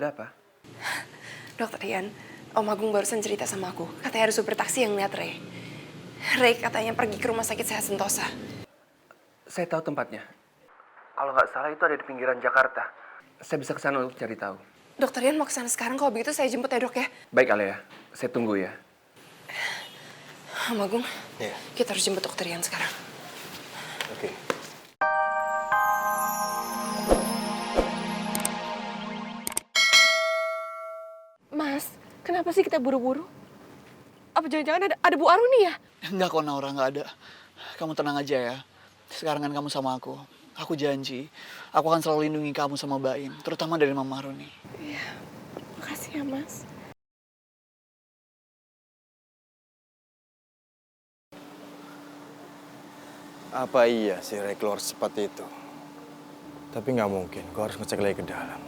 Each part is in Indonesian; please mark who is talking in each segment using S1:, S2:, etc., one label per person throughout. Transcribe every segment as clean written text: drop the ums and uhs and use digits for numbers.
S1: Ada apa?
S2: Dokter Rian, Om Agung barusan cerita sama aku. Katanya ada supir taksi yang lihat Ray. Ray katanya pergi ke rumah sakit Sehat Sentosa.
S1: Saya tahu tempatnya. Kalau nggak salah itu ada di pinggiran Jakarta. Saya bisa ke sana untuk cari tahu.
S2: Dokter Rian mau ke sana sekarang, kalau begitu saya jemput ya dok ya.
S1: Baik Alea, saya tunggu ya.
S2: Om Agung,
S3: Iya.
S2: kita harus jemput dokter Rian sekarang.
S3: Oke.
S2: Mas, kenapa sih kita buru-buru? Apa jangan-jangan ada Bu Aruni ya?
S3: Enggak kok Naura, nggak ada. Kamu tenang aja ya. Sekarang kan kamu sama aku. Aku janji, aku akan selalu lindungi kamu sama Baim, terutama dari Mama Aruni.
S2: Iya, makasih ya Mas.
S4: Apa iya si Ray keluar seperti itu? Tapi nggak mungkin, gue harus ngecek lagi ke dalam.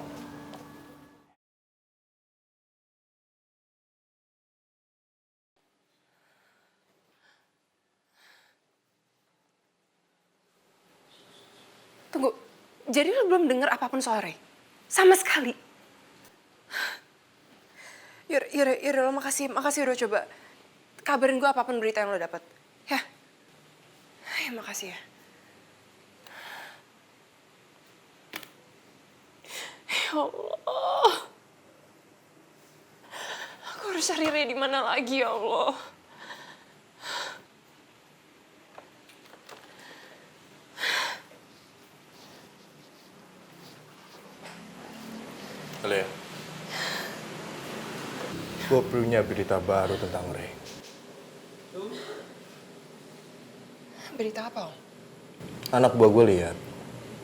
S2: Tunggu, jadi lo belum dengar apapun soal Ray? Sama sekali? Yaudah, lo makasih udah coba kabarin gue apapun berita yang lo dapet. Ya? Ya, makasih ya. Ya Allah. Aku harus cari Ray di mana lagi ya Allah.
S4: Alea, gue punya berita baru tentang Ray.
S2: Berita apa, Om?
S4: Anak buah gue lihat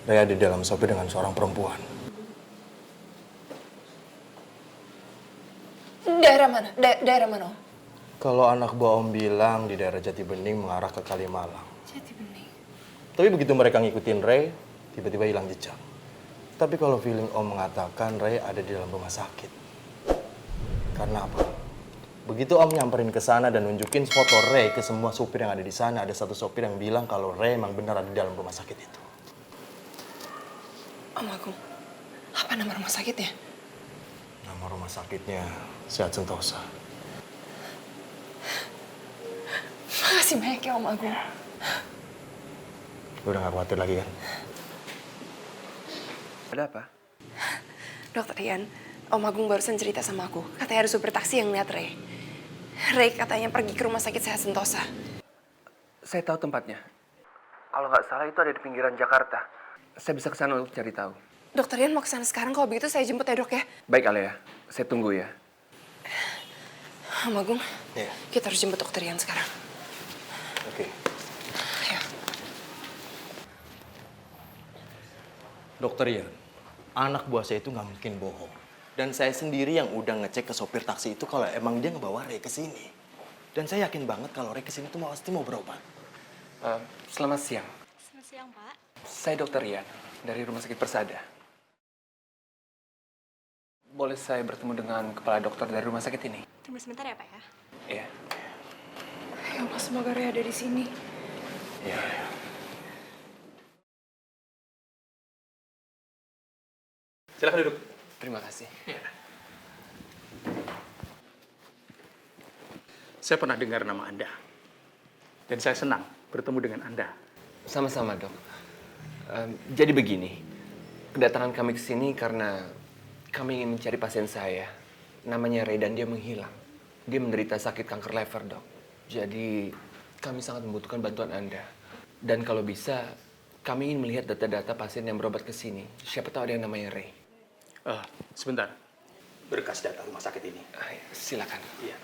S4: Ray ada di dalam sopir dengan seorang perempuan.
S2: Daerah mana? Daerah mana, Om?
S4: Kalau anak buah Om bilang di daerah Jati Bening mengarah ke Kalimalang.
S2: Jati Bening.
S4: Tapi begitu mereka ngikutin Ray, tiba-tiba hilang jejak. Tapi kalau feeling Om mengatakan Ray ada di dalam rumah sakit. Karena apa? Begitu Om nyamperin ke sana dan nunjukin foto Ray ke semua supir yang ada di sana, ada satu supir yang bilang kalau Ray emang benar ada di dalam rumah sakit itu.
S2: Om Agung, apa nama rumah sakitnya?
S4: Nama rumah sakitnya Sehat Sentosa.
S2: Makasih banyak ya Om Agung.
S4: Lu udah gak khawatir lagi kan?
S1: Ada apa?
S2: Dokter Rian, Om Agung barusan cerita sama aku. Katanya ada supir taksi yang lihat Ray. Ray katanya pergi ke rumah sakit Sehat Sentosa.
S1: Saya tahu tempatnya. Kalau nggak salah itu ada di pinggiran Jakarta. Saya bisa ke sana untuk cari tahu.
S2: Dokter Rian mau ke sana sekarang, kalau begitu saya jemput ya dok ya.
S1: Baik Alea, saya tunggu ya.
S2: Om Agung,
S3: Iya.
S2: kita harus jemput dokter Rian sekarang.
S3: Oke.
S2: Ya.
S4: Dokter Ian, anak buah saya itu nggak mungkin bohong. Dan saya sendiri yang udah ngecek ke sopir taksi itu kalau emang dia ngebawa Ray ke sini. Dan saya yakin banget kalau Ray ke sini tuh pasti mau berobat.
S1: Selamat siang.
S5: Selamat siang, Pak.
S1: Saya Dokter Rian dari Rumah Sakit Persada. Boleh saya bertemu dengan kepala dokter dari rumah sakit ini?
S5: Tunggu sebentar ya, Pak ya.
S1: Iya.
S2: Ya Allah, semoga Ray ada di sini.
S1: Iya.
S3: Silakan duduk.
S1: Terima kasih.
S6: Saya pernah dengar nama Anda. Dan saya senang bertemu dengan Anda.
S1: Sama-sama dok. Jadi begini, kedatangan kami ke sini karena kami ingin mencari pasien saya. Namanya Ray dan dia menghilang. Dia menderita sakit kanker lever dok. Jadi kami sangat membutuhkan bantuan Anda. Dan kalau bisa, kami ingin melihat data-data pasien yang berobat ke sini. Siapa tahu ada yang namanya Ray.
S6: Sebentar. Berkas data rumah sakit ini.
S1: Silakan.
S6: Iya.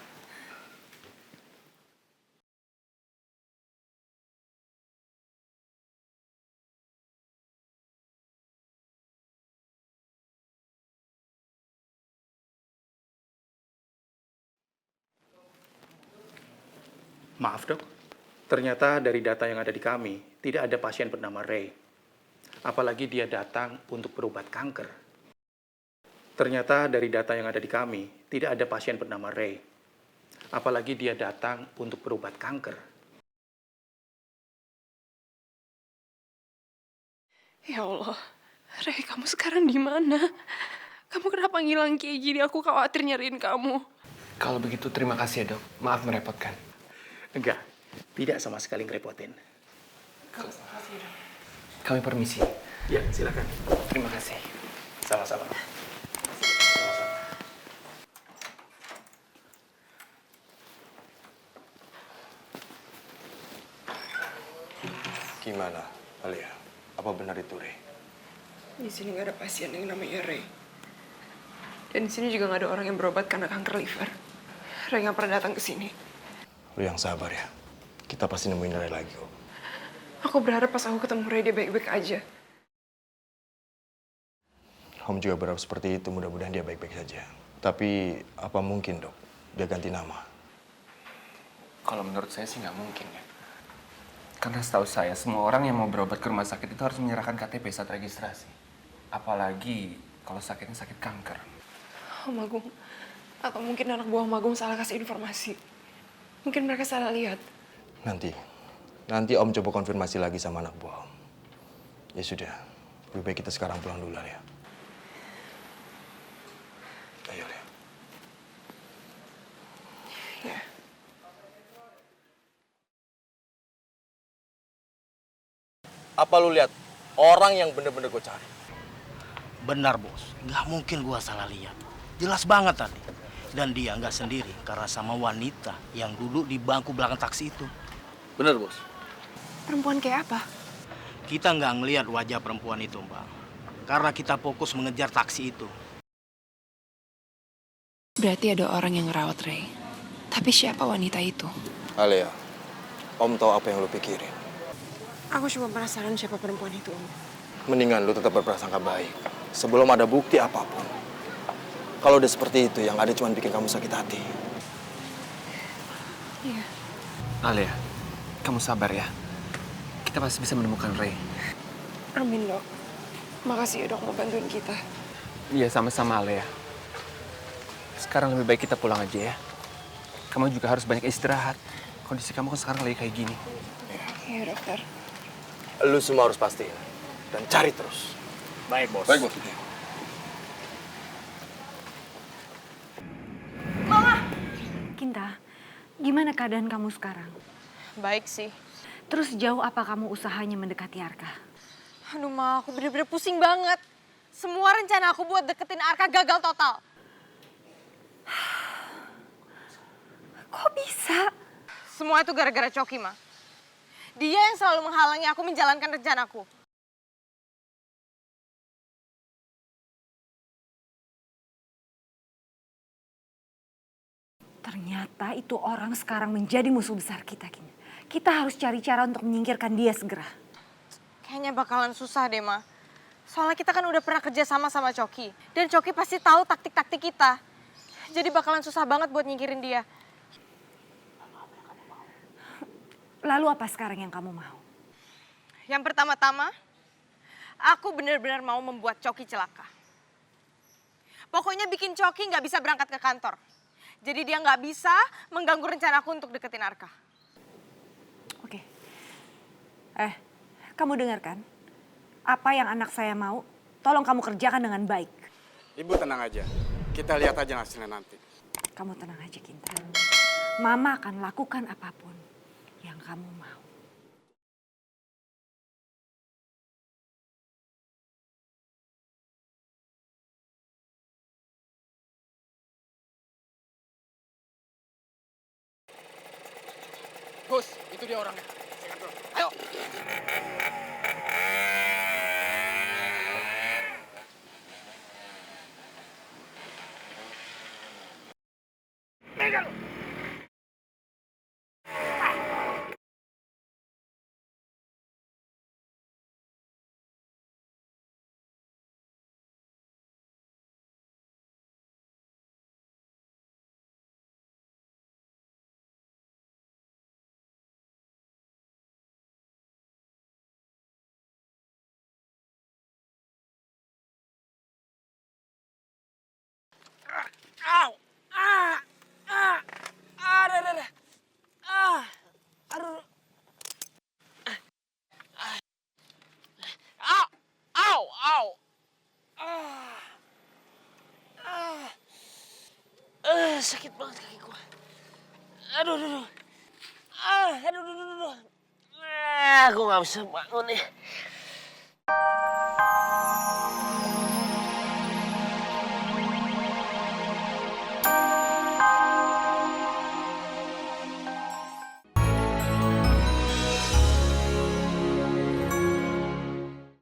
S6: Maaf dok, ternyata dari data yang ada di kami, tidak ada pasien bernama Ray. Apalagi dia datang untuk berobat kanker. Ternyata dari data yang ada di kami, tidak ada pasien bernama Ray. Apalagi dia datang untuk berobat kanker.
S2: Ya Allah, Ray kamu sekarang di mana? Kamu kenapa ngilang kayak gini? Aku khawatir nyariin kamu.
S1: Kalau begitu terima kasih ya dok. Maaf merepotkan.
S6: Enggak, tidak sama sekali ngerepotin.
S1: Kami permisi.
S6: Ya, silakan.
S1: Terima kasih.
S6: Sama-sama.
S4: Gimana, Alia? Apa benar itu, Ray?
S2: Di sini nggak ada pasien yang namanya Ray. Dan di sini juga nggak ada orang yang berobat karena kanker liver. Ray nggak pernah datang ke sini.
S4: Lu yang sabar ya. Kita pasti nemuin Ray lagi kok.
S2: Aku berharap pas aku ketemu Ray dia baik-baik aja.
S4: Om juga berharap seperti itu, mudah-mudahan dia baik-baik saja. Tapi apa mungkin dok, dia ganti nama?
S1: Kalau menurut saya sih nggak mungkin ya. Karena setahu saya semua orang yang mau berobat ke rumah sakit itu harus menyerahkan KTP saat registrasi. Apalagi kalau sakitnya sakit kanker.
S2: Om Agung, atau mungkin anak buah Om Agung salah kasih informasi. Mungkin mereka salah lihat.
S4: Nanti Om coba konfirmasi lagi sama anak buah Om. Ya sudah, lebih baik kita sekarang pulang dulu ya. Ayo ya.
S2: Ya.
S4: Apa lu lihat orang yang bener-bener gue cari?
S7: Benar bos, nggak mungkin gua salah lihat. Jelas banget tadi. Dan dia nggak sendiri karena sama wanita yang duduk di bangku belakang taksi itu.
S3: Bener, Bos.
S2: Perempuan kayak apa?
S7: Kita nggak ngelihat wajah perempuan itu, Bang. Karena kita fokus mengejar taksi itu.
S2: Berarti ada orang yang ngerawat Ray. Tapi siapa wanita itu?
S4: Alia, Om tahu apa yang lu pikirin.
S2: Aku cuma penasaran siapa perempuan itu, Om.
S4: Mendingan lu tetap berprasangka baik. Sebelum ada bukti apapun. Kalau udah seperti itu, yang ada cuma bikin kamu sakit hati.
S2: Iya.
S1: Alia, kamu sabar ya. Kita pasti bisa menemukan Ray.
S2: Amin, Dok. Makasih ya, Dok, mau bantuin kita.
S1: Iya, sama-sama Alia. Sekarang lebih baik kita pulang aja ya. Kamu juga harus banyak istirahat. Kondisi kamu kan sekarang lagi kayak gini.
S2: Iya, dokter.
S4: Lu semua harus pastiin. Dan cari terus.
S7: Baik bos.
S4: Baik, Bos.
S8: Kinta, gimana keadaan kamu sekarang?
S5: Baik sih.
S8: Terus jauh apa kamu usahanya mendekati Arka?
S5: Aduh Ma, aku bener-bener pusing banget. Semua rencana aku buat deketin Arka gagal total.
S8: Kok bisa?
S5: Semua itu gara-gara Coki, Ma. Dia yang selalu menghalangi aku menjalankan rencanaku.
S8: Ternyata itu orang sekarang menjadi musuh besar kita, Kinta. Kita harus cari cara untuk menyingkirkan dia segera.
S5: Kayaknya bakalan susah deh, Ma. Soalnya kita kan udah pernah kerja sama Coki. Dan Coki pasti tahu taktik-taktik kita. Jadi bakalan susah banget buat nyingkirin dia.
S8: Lalu apa sekarang yang kamu mau?
S5: Yang pertama-tama, aku benar-benar mau membuat Coki celaka. Pokoknya bikin Coki nggak bisa berangkat ke kantor. Jadi dia nggak bisa mengganggu rencanaku untuk deketin Arka.
S8: Oke. Kamu dengarkan? Apa yang anak saya mau, tolong kamu kerjakan dengan baik.
S9: Ibu tenang aja. Kita lihat aja hasilnya nanti.
S8: Kamu tenang aja, Kinta. Mama akan lakukan apapun yang kamu mau.
S3: Bos, itu dia orangnya. Ayo. Au! Ah! Ah! Ada. Ah! Aduh. Au! Au! Au! Ah!
S10: Sakit banget kaki gua. Aduh, aduh, aduh. Aduh, aduh, aduh, aduh. Gua nggak bisa bangun nih.